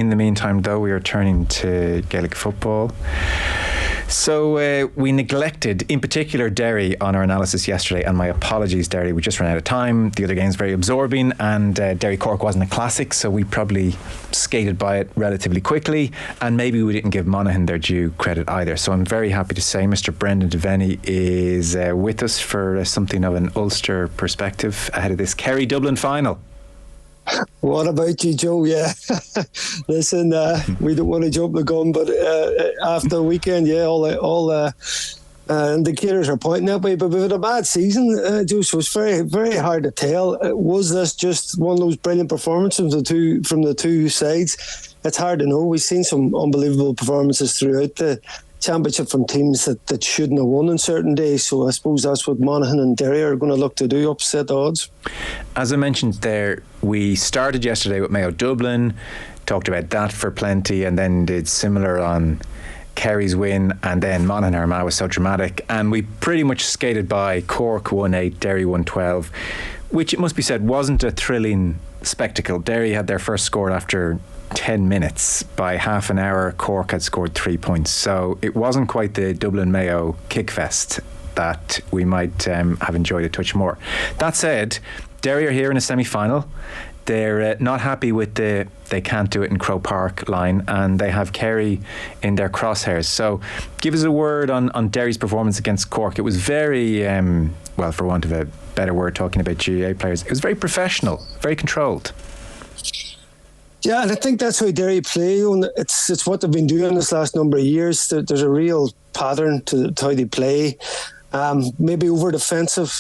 In the meantime, though, we are turning to Gaelic football. So we neglected, in particular, Derry on our analysis yesterday, and my apologies, Derry, we just ran out of time. The other game's very absorbing, and Derry-Cork wasn't a classic, so we probably skated by it relatively quickly, and maybe we didn't give Monaghan their due credit either. So I'm very happy to say Mr. Brendan Devenney is with us for something of an Ulster perspective ahead of this Kerry-Dublin final. What about you, Joe? Yeah. Listen, we don't want to jump the gun, but after the weekend, yeah, all indicators are pointing that way. But we've had a bad season, Joe, so it's very, very hard to tell. Was this just one of those brilliant performances from the two sides? It's hard to know. We've seen some unbelievable performances throughout the championship from teams that shouldn't have won on certain days, so I suppose that's what Monaghan and Derry are going to look to do, upset the odds. As I mentioned there, we started yesterday with Mayo Dublin, talked about that for plenty, and then did similar on Kerry's win, and then Monaghan Armagh was so dramatic, and we pretty much skated by Cork 1-8, Derry 1-12, which, it must be said, wasn't a thrilling spectacle. Derry had their first score after 10 minutes. By half an hour, Cork had scored 3 points. So it wasn't quite the Dublin Mayo kickfest that we might have enjoyed a touch more. That said, Derry are here in a semi-final. They're not happy with the they can't do it in Croke Park line, and they have Kerry in their crosshairs. So give us a word on Derry's performance against Cork. It was very, well, for want of a better word, talking about GAA players, it was very professional, very controlled. Yeah, and I think that's how Derry play. It's what they've been doing this last number of years. There's a real pattern to how they play. Maybe over defensive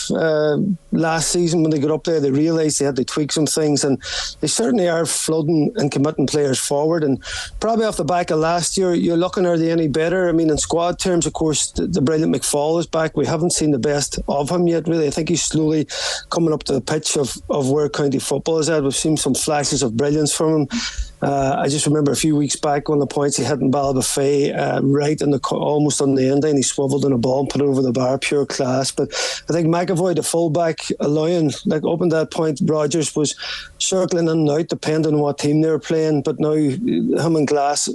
last season when they got up there, they realised they had to tweak some things, and they certainly are flooding and committing players forward. And probably off the back of last year, you're looking, are they any better? I mean, in squad terms, of course, the brilliant McFall is back. We haven't seen the best of him yet, really. I think he's slowly coming up to the pitch of where county football is at. We've seen some flashes of brilliance from him. I just remember a few weeks back, one of the points he hit in Ballybofey, right in almost on the end line, he swiveled in a ball and put it over the bar, pure class. But I think McAvoy, the fullback, allowing, like up at that point, Rogers was circling in and out depending on what team they were playing. But now him and Glass,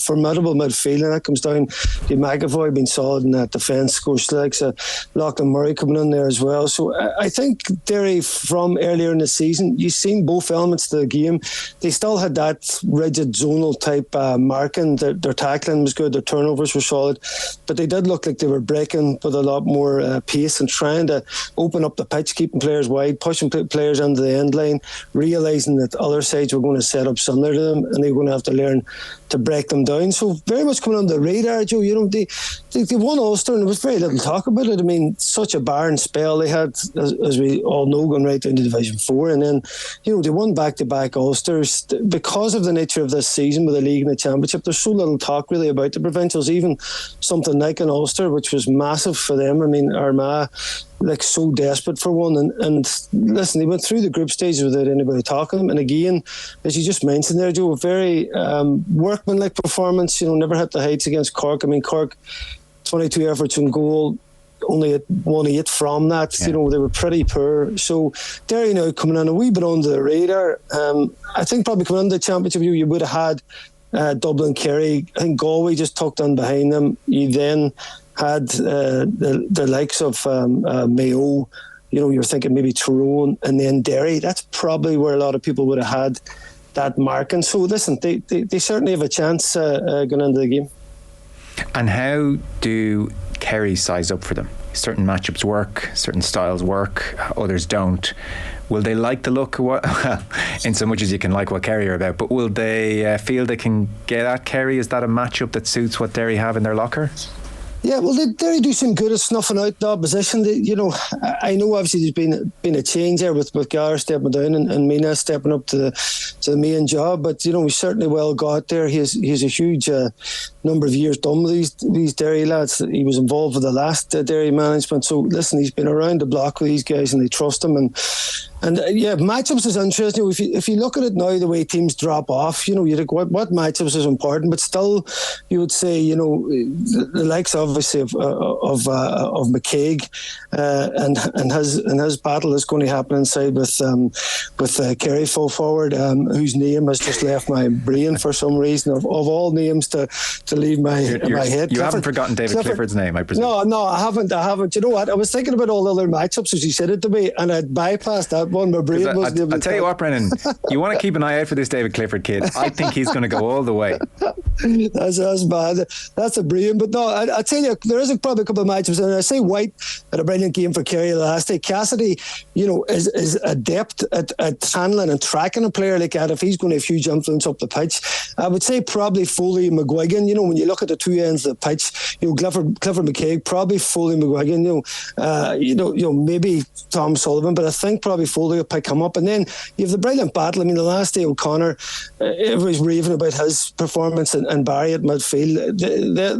formidable midfield, and that comes down to McAvoy being solid in that defence. Of course, like Lachlan Murray coming in there as well. So I think Derry, from earlier in the season, you've seen both elements of the game. They still had that rigid zonal type marking. Their tackling was good, their turnovers were solid, but they did look like they were breaking with a lot more pace and trying to open up the pitch, keeping players wide, pushing players into the end line, realising that other sides were going to set up similar to them, and they were going to have to learn to break them down. So very much coming on the radar, Joe. You know, they won Ulster, and there was very little talk about it. I mean, such a barren spell they had, as we all know, going right down to Division 4, and then, you know, they won back-to-back Ulsters. Because of the nature of this season with the league and the championship, there's so little talk really about the provincials, even something like an Ulster, which was massive for them. I mean, Armagh, like, so desperate for one, and listen, they went through the group stages without anybody talking. And again, as you just mentioned there, Joe, a very workmanlike performance. You know, never had the heights against Cork. I mean, Cork, 22 efforts in goal, only at 1-8 from that. Yeah. You know, they were pretty poor. So Derry now coming on a wee bit under the radar. I think probably coming into the championship, you would have had Dublin, Kerry. I think Galway just tucked in behind them. You then had the likes of Mayo. You know, you're thinking maybe Tyrone, and then Derry. That's probably where a lot of people would have had that marking. So listen, they certainly have a chance going into the game. And how do Kerry size up for them? Certain matchups work, certain styles work, others don't. Will they like the look of what, well, in so much as you can like what Kerry are about, but will they feel they can get at Kerry? Is that a matchup that suits what Derry have in their locker? Yeah, well, Derry do seem good at snuffing out the opposition. You know, I know obviously there's been a change there with Gar stepping down and Mina stepping up to the main job, but you know, we certainly well got there. He's a huge number of years done with these Derry lads. He was involved with the last Derry management, so listen, he's been around the block with these guys and they trust him. And yeah, matchups is interesting. If you look at it now, the way teams drop off, you know, you think what matchups is important, but still, you would say, you know, the likes of obviously of McCaig, and his battle is going to happen inside with Kerry full forward, whose name has just left my brain for some reason. Of all names to leave my head. You haven't forgotten David Clifford's name, I presume. No, I haven't. You know what? I was thinking about all the other matchups as you said it to me, and I'd bypassed that one. My brain wasn't able to. I'll tell you what, Brennan, you want to keep an eye out for this David Clifford kid. I think he's going to go all the way. That's bad. That's a brilliant. But no, I tell you, there is probably a couple of matchups, and I say White had a brilliant game for Kerry last day. Cassidy, is adept at handling and tracking a player like that. If he's going to have huge influence up the pitch, I would say probably Foley McGuigan. When you look at the two ends of the pitch, Clifford McCaig, probably Foley McGuigan. Maybe Tom Sullivan, but I think probably Foley will pick him up. And then you have the brilliant battle. I mean, the last day O'Connor, everybody's raving about his performance and Barry at midfield.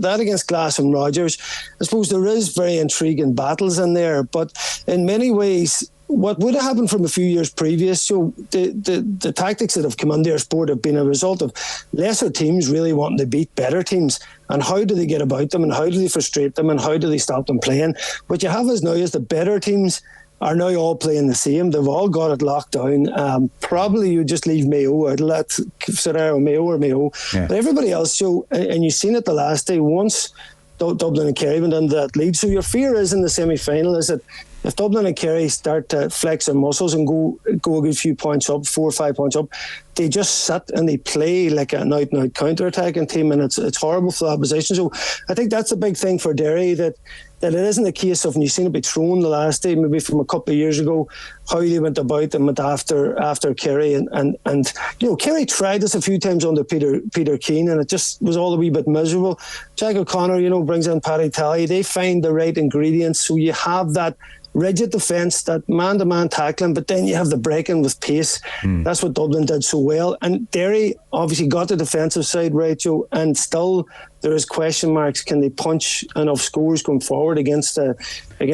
That against Glass and Rogers, I suppose there is very intriguing battles in there, but in many ways, what would have happened from a few years previous, so the tactics that have come into our sport have been a result of lesser teams really wanting to beat better teams. And how do they get about them, and how do they frustrate them, and how do they stop them playing? What you have is now is the better teams are now all playing the same. They've all got it locked down. Probably you just leave Mayo out of that scenario, Mayo. Yeah. But everybody else, and you've seen it the last day, once Dublin and Kerry went into that lead. So your fear is in the semi-final is that if Dublin and Kerry start to flex their muscles and go a good few points up, 4 or 5 points up, they just sit and they play like an out-and-out counter-attacking team, and it's horrible for the opposition. So I think that's a big thing for Derry, that it isn't a case of, and you've seen it be thrown the last day, maybe from a couple of years ago, how they went about them after Kerry. And Kerry tried this a few times under Peter Keane, and it just was all a wee bit miserable. Jack O'Connor, brings in Paddy Talley. They find the right ingredients, so you have that rigid defence, that man-to-man tackling, but then you have the breaking with pace. That's what Dublin did so well. And Derry obviously got the defensive side right, Joe, and still there is question marks. Can they punch enough scores going forward against the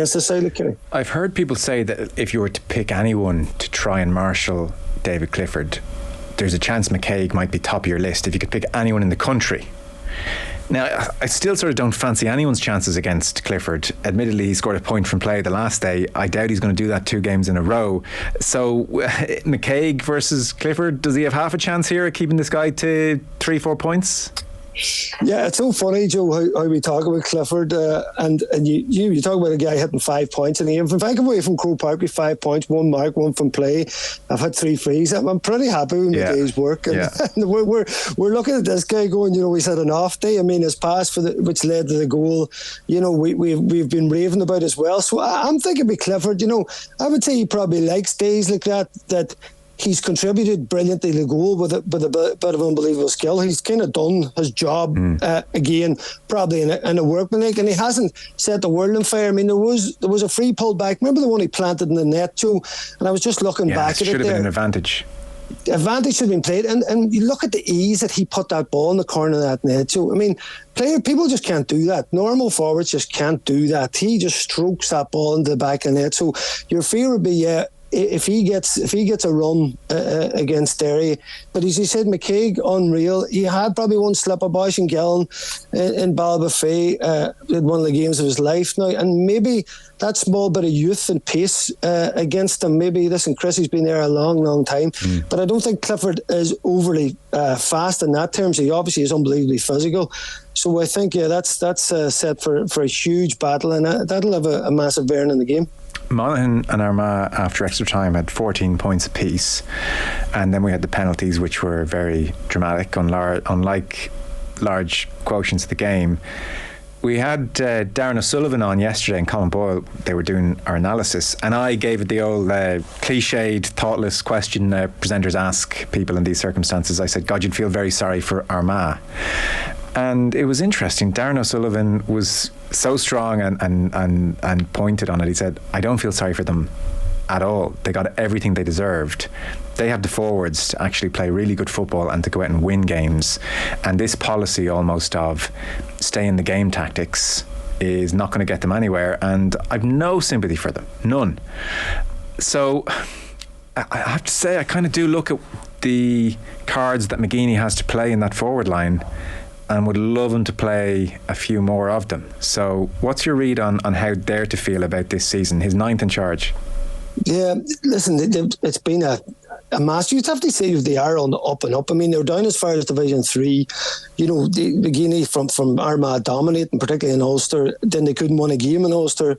side of Kerry? I've heard people say that if you were to pick anyone to try and marshal David Clifford, there's a chance McCaig might be top of your list if you could pick anyone in the country. Now, I still sort of don't fancy anyone's chances against Clifford. Admittedly, he scored a point from play the last day. I doubt he's going to do that 2 games in a row. So, McCaig versus Clifford, does he have half a chance here at keeping this guy to 3-4 points? Yeah, it's so funny, Joe, how we talk about Clifford, and you talk about a guy hitting 5 points in the game. If I come away from Croke Park with 5 points, 1 mark, 1 from play, I've had 3 frees. I'm pretty happy with my day's work. And, and we're looking at this guy going, he's had an off day. I mean, his pass which led to the goal, we've been raving about as well. So I'm thinking with Clifford, I would say he probably likes days like that he's contributed brilliantly to the goal with a bit of unbelievable skill. He's kind of done his job again, probably in a workmanlike, and he hasn't set the world on fire. I mean, there was a free pull back. Remember the one he planted in the net, Joe? And I was just looking back at it. Should have been an advantage. Advantage should have been played, and you look at the ease that he put that ball in the corner of that net. So I mean, people just can't do that. Normal forwards just can't do that. He just strokes that ball into the back of the net. So your fear would be, if he gets a run against Derry. But as you said, McCaig, unreal. He had probably one slip of Bosch and Gillen in Ballybofey in one of the games of his life now, and maybe that small bit of youth and pace against him. Maybe Chrissy's been there a long time, but I don't think Clifford is overly fast in that terms. He obviously is unbelievably physical. So I think that's set for a huge battle, and that'll have a massive bearing in the game. Monaghan and Armagh after extra time had 14 points apiece, and then we had the penalties, which were very dramatic, unlike large quotients of the game. We had Darren O'Sullivan on yesterday and Colin Boyle. They were doing our analysis, and I gave it the old cliched, thoughtless question presenters ask people in these circumstances. I said, God, you'd feel very sorry for Armagh. And it was interesting. Darren O'Sullivan was so strong and pointed on it. He said, I don't feel sorry for them at all. They got everything they deserved. They have the forwards to actually play really good football and to go out and win games. And this policy almost of stay in the game tactics is not going to get them anywhere. And I've no sympathy for them. None. So I have to say, I kind of do look at the cards that McGeeney has to play in that forward line. and would love them to play a few more of them. So what's your read on how they're to feel about this season, his 9th in charge? Yeah, listen, it's been a mass. You'd have to say they are on the up and up. I mean, they're down as far as Division 3. You know, the Guinea from Armagh dominating, particularly in Ulster. Then they couldn't win a game in Ulster.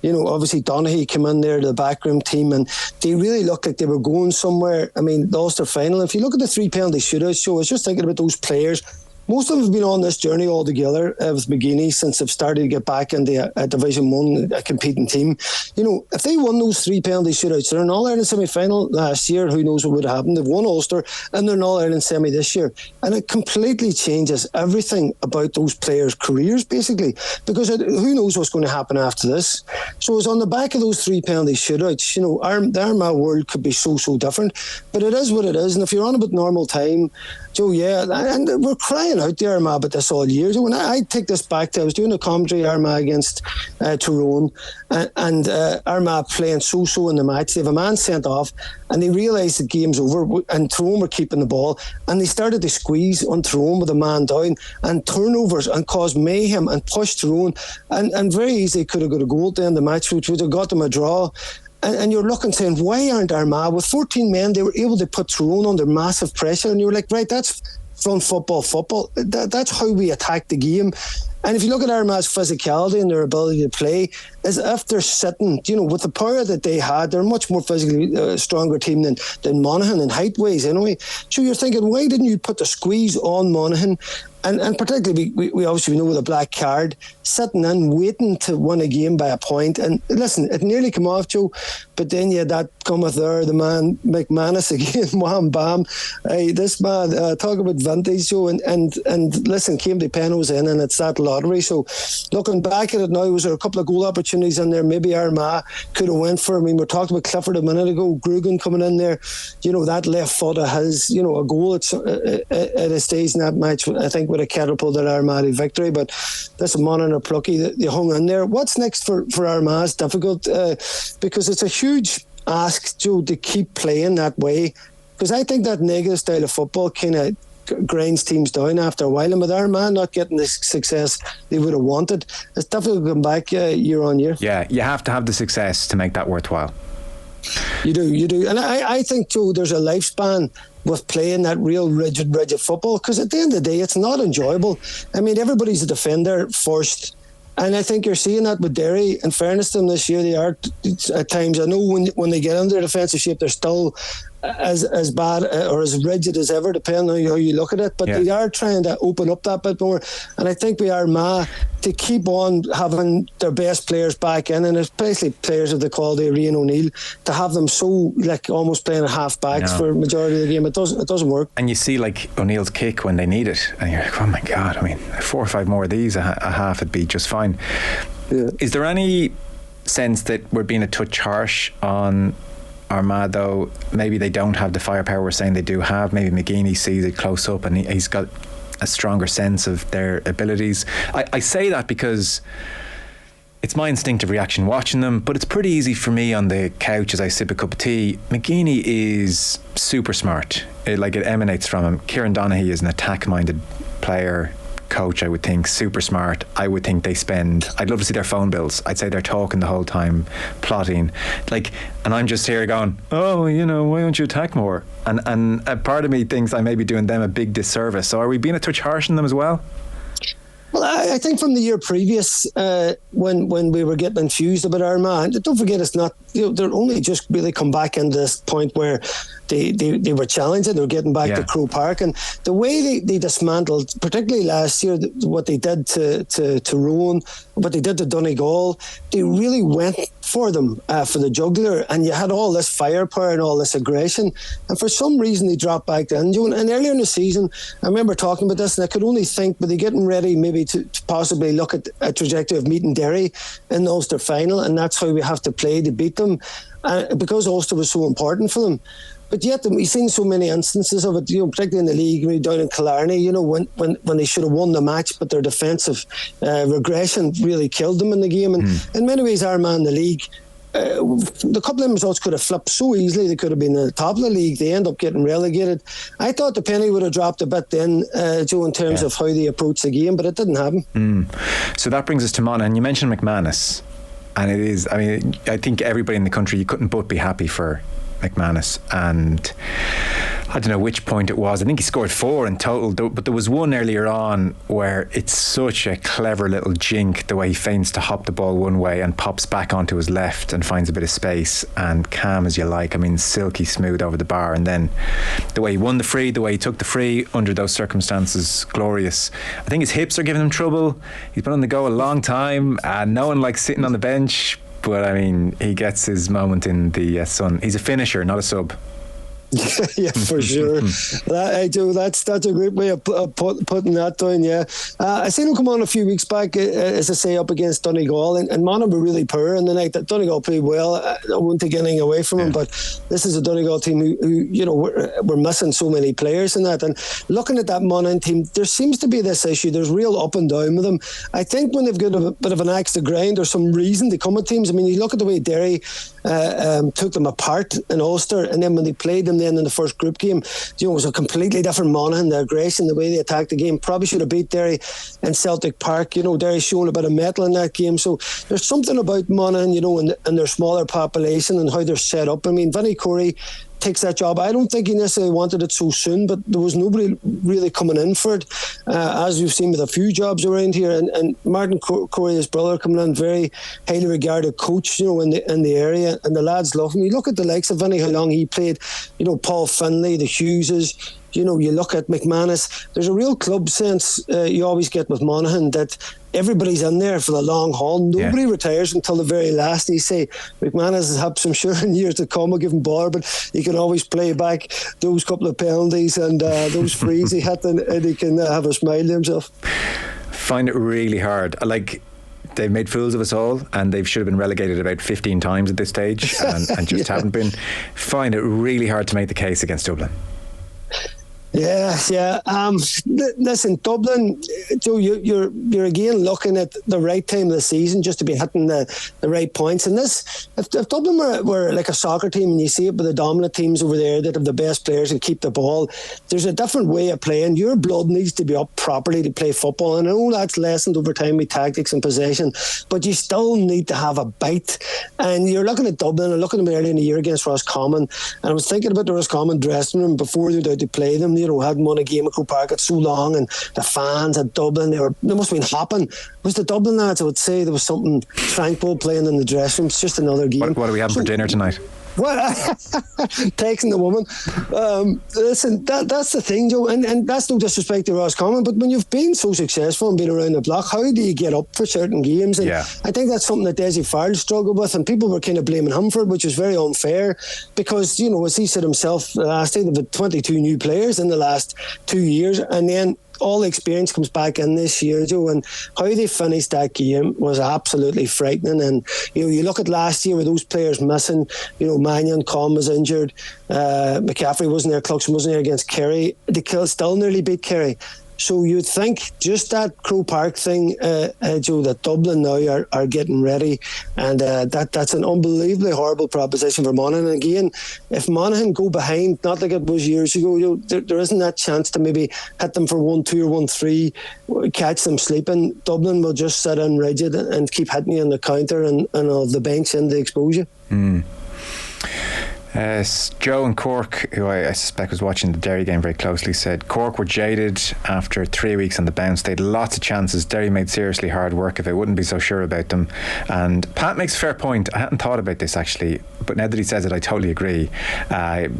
You know, obviously Donaghy came in there to the backroom team, and they really looked like they were going somewhere. I mean, the Ulster final, if you look at the 3 penalty shootouts, so I was just thinking about those players. Most of them have been on this journey all together with McGuinness since they've started to get back into a Division 1, a competing team. You know, if they won those 3 penalty shootouts, they're in All-Ireland semi-final last year. Who knows what would happen? They've won Ulster and they're in All-Ireland semi this year. And it completely changes everything about those players' careers, basically, because who knows what's going to happen after this. So it's on the back of those 3 penalty shootouts. You know, the Armagh world could be so different. But it is what it is. And if you're on about normal time, Joe, yeah, and we're crying out the Armagh about this all year. So when I take this back to, I was doing a commentary Armagh against Tyrone, and Armagh playing so in the match. They have a man sent off, and they realised the game's over, and Tyrone were keeping the ball, and they started to squeeze on Tyrone with a man down, and turnovers, and cause mayhem, and push Tyrone, and very easily could have got a goal at the end of the match, which would have got them a draw. And you're looking saying, why aren't Armagh, with 14 men, they were able to put Tyrone under massive pressure, and you were like, right, that's front football. That's how we attack the game. And if you look at Armagh's physicality and their ability to play, as if they're sitting, you know, with the power that they had, they're a much more physically stronger team than Monaghan in height-wise anyway. So you're thinking, why didn't you put the squeeze on Monaghan? And particularly, we obviously know with a black card, sitting in, waiting to win a game by a point. And listen, it nearly came off, Joe, but then you had that cometh there, the man McManus again, wham bam. Hey, this man, talk about vintage, Joe, and listen, came to Pennos in, and it's that lottery. So looking back at it now, was there a couple of goal opportunities in there? Maybe Armagh could have went for. I mean, we talked about Clifford a minute ago, Grugan coming in there, you know, that left foot of his, you know, a goal at a stage in that match, I think, would have catapulted Armagh victory. But that's a Monaghan or Plucky, they hung in there. What's next for Armagh is difficult because it's a huge ask, Joe, to keep playing that way, because I think that negative style of football kind of grinds teams down after a while, and with Armagh not getting the success they would have wanted, it's difficult to come back year on year. Yeah, you have to have the success to make that worthwhile. You do. And I think, Joe, there's a lifespan with playing that real rigid football, because at the end of the day, it's not enjoyable. I mean, everybody's a defender first, and I think you're seeing that with Derry. In fairness to them this year, they are at times, I know when they get into their defensive shape, they're still as bad or as rigid as ever, depending on how you look at it, but they are trying to open up that bit more, and I think we are to keep on having their best players back in, and especially players of the quality of Rian O'Neill, to have them so like almost playing half backs for a majority of the game. It doesn't work. And you see like O'Neill's kick when they need it, and you're like, oh my God, I mean, 4 or 5 more of these, a half would be just fine. Is there any sense that we're being a touch harsh on Armagh, though? Maybe they don't have the firepower we're saying they do have. Maybe McGuinness sees it close up and he's got a stronger sense of their abilities. I say that because it's my instinctive reaction watching them, but it's pretty easy for me on the couch as I sip a cup of tea. McGuinness is super smart. It emanates from him. Kieran Donaghy is an attack-minded player, coach, I would think, super smart. I would think I'd love to see their phone bills. I'd say they're talking the whole time, plotting, and I'm just here going, oh, you know, why don't you attack more? And a part of me thinks I may be doing them a big disservice. So are we being a touch harsh on them as well? Well, I think from the year previous, when we were getting infused about Armagh, don't forget, it's not, you know, they're only just really come back into this point where they were challenging. They were getting back to Croke Park, and the way they dismantled, particularly last year, what they did to Rowan, what they did to Donegal, they really went for them for the jugular, and you had all this firepower and all this aggression, and for some reason they dropped back then. And earlier in the season, I remember talking about this, and I could only think, were they getting ready maybe to possibly look at a trajectory of meeting Derry in the Ulster final, and that's how we have to play to beat them, because Ulster was so important for them. But yet we've seen so many instances of it, you know, particularly in the league, down in Killarney, you know, when they should have won the match, but their defensive regression really killed them in the game. And in many ways, Armagh in the league, the couple of results could have flipped so easily. They could have been at the top of the league. They end up getting relegated. I thought the penny would have dropped a bit then, Joe, in terms of how they approached the game, but it didn't happen. So that brings us to Monaghan. You mentioned McManus, and it is, I mean, I think everybody in the country, you couldn't but be happy for McManus. And I don't know which point it was. I think he scored 4 in total, but there was one earlier on where it's such a clever little jink, the way he feigns to hop the ball one way and pops back onto his left and finds a bit of space, and calm as you like. I mean, silky smooth over the bar. And then the way he won the free, the way he took the free under those circumstances, glorious. I think his hips are giving him trouble. He's been on the go a long time, and no one likes sitting on the bench. But I mean, he gets his moment in the sun. He's a finisher, not a sub. Yeah, for sure. I do. That's a great way of putting that down. Yeah, I seen him come on a few weeks back, as I say, up against Donegal, and Monaghan were really poor in the night. Donegal played well. I won't take anything away from him, but this is a Donegal team who you know, we're missing so many players in that. And looking at that Monaghan team, there seems to be this issue. There's real up and down with them. I think when they've got a bit of an axe to grind, there's some reason to come at teams. I mean, you look at the way Derry took them apart in Ulster, and then when they played them then in the first group game, you know, it was a completely different Monaghan. The aggression, the way they attacked the game, probably should have beat Derry in Celtic Park. You know, Derry showing a bit of mettle in that game. So there's something about Monaghan, you know, and their smaller population and how they're set up. I mean, Vinnie Corey takes that job. I don't think he necessarily wanted it so soon, but there was nobody really coming in for it, as we've seen with a few jobs around here. And Martin Corey, his brother, coming in, very highly regarded coach, you know, in the area, and the lads love him. You look at the likes of Vinnie, how long he played, you know, Paul Finlay, the Hugheses. You know, you look at McManus, there's a real club sense you always get with Monaghan, that everybody's in there for the long haul. Nobody retires until the very last. You say McManus has had some sure in years to come, I'll give him bother, but he can always play back those couple of penalties and those frees he hit, and he can have a smile to himself. Find it really hard. Like, they've made fools of us all, and they should have been relegated about 15 times at this stage, and just haven't been. Find it really hard to make the case against Dublin. Yeah. Listen, Dublin, Joe, you're again looking at the right time of the season just to be hitting the right points. And this, if Dublin were like a soccer team, and you see it with the dominant teams over there that have the best players and keep the ball, there's a different way of playing. Your blood needs to be up properly to play football. And I know that's lessened over time with tactics and possession, but you still need to have a bite. And you're looking at Dublin, and looking at them early in the year against Roscommon, and I was thinking about the Roscommon dressing room before they were out to play them. You know, hadn't won a game at Croke Park at so long, and the fans at Dublin, they must have been hopping. It was the Dublin lads, I would say, there was something tranquil playing in the dressing room. It's just another game. What are we having for dinner tonight? Well, texting the woman. Listen, that's the thing, Joe, and that's no disrespect to Roscommon, but when you've been so successful and been around the block, how do you get up for certain games? And I think that's something that Desi Farrell struggled with, and people were kind of blaming him for it, which was very unfair, because, you know, as he said himself last year, they've had 22 new players in the last 2 years, and then all the experience comes back in this year, Joe, and how they finished that game was absolutely frightening. And you know, you look at last year with those players missing, you know, Mannion, Comm was injured, McCaffrey wasn't there, Cluxon wasn't there against Kerry. They still nearly beat Kerry. So you'd think just that Croke Park thing, Joe, that Dublin now are getting ready, and that's an unbelievably horrible proposition for Monaghan. And again, if Monaghan go behind, not like it was years ago, you know, there isn't that chance to maybe hit them for 1-2 or 1-3, catch them sleeping. Dublin will just sit in rigid and keep hitting you on the counter and of the bench and the exposure. Joe in Cork, who I suspect was watching the Derry game very closely, said Cork were jaded after 3 weeks on the bounce. They had lots of chances. Derry made seriously hard work of it. Wouldn't be so sure about them. And Pat makes a fair point. I hadn't thought about this actually, but now that he says it, I totally agree. The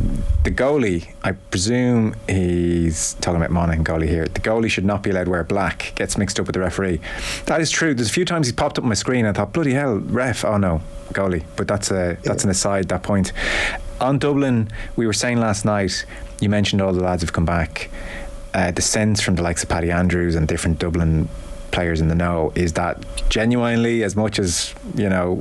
goalie, I presume he's talking about Monaghan goalie here. The goalie should not be allowed to wear black. Gets mixed up with the referee. That is true. There's a few times he's popped up on my screen and I thought, bloody hell, ref. Oh no, goalie. But that's an aside, that point. On Dublin, we were saying last night, you mentioned all the lads have come back. The sense from the likes of Paddy Andrews and different Dublin players in the know is that genuinely, as much as, you know,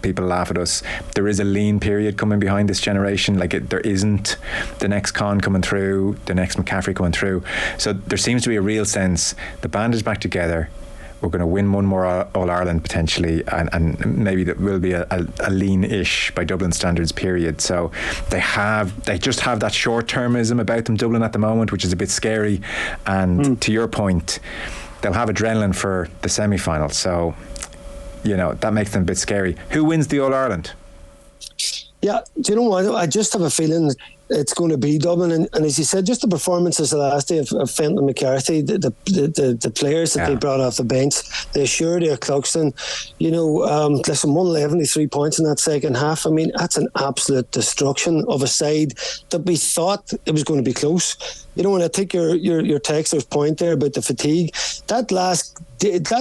people laugh at us, there is a lean period coming behind this generation. Like, there isn't the next Con coming through, the next McCaffrey coming through. So there seems to be a real sense the band is back together. We're going to win one more All-Ireland potentially, and maybe that will be a lean-ish by Dublin standards period. So they just have that short-termism about them, Dublin, at the moment, which is a bit scary. And to your point, they'll have adrenaline for the semi-final. So, that makes them a bit scary. Who wins the All-Ireland? Yeah, do you know what? I just have a feeling it's going to be Dublin, and as you said, just the performances the last day of Fenton McCarthy, the players that they brought off the bench, the Assurity of Cluxton, listen, 111, points in that second half. I mean, that's an absolute destruction of a side that we thought it was going to be close. When I take your texter's point there about the fatigue, that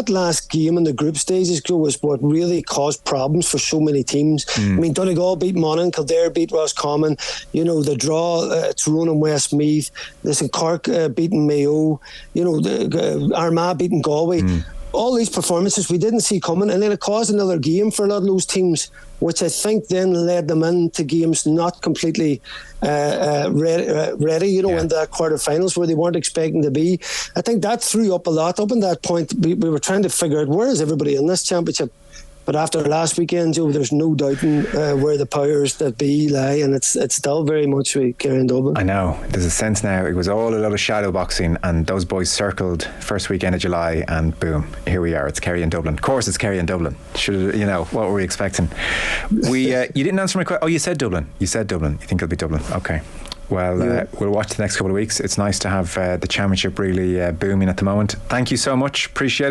last game in the group stages was what really caused problems for so many teams. I mean, Donegal beat Monaghan, Kildare beat Roscommon, the draw, Tyrone and Westmeath, listen, Cork beating Mayo, the Armagh beating Galway. All these performances we didn't see coming, and then it caused another game for a lot of those teams, which I think then led them into games not completely ready, in the quarterfinals where they weren't expecting to be. I think that threw up a lot. Up in that point, we were trying to figure out where is everybody in this championship. But after last weekend, Joe, there's no doubting where the powers that be lie, and it's still very much with Kerry and Dublin. I know. There's a sense now. It was all a lot of shadow boxing, and those boys circled first weekend of July, and boom, here we are. It's Kerry and Dublin. Of course, it's Kerry and Dublin. What were we expecting? You didn't answer my question. Oh, you said Dublin. You think it'll be Dublin. Okay. Well, we'll watch the next couple of weeks. It's nice to have the championship really booming at the moment. Thank you so much. Appreciate it.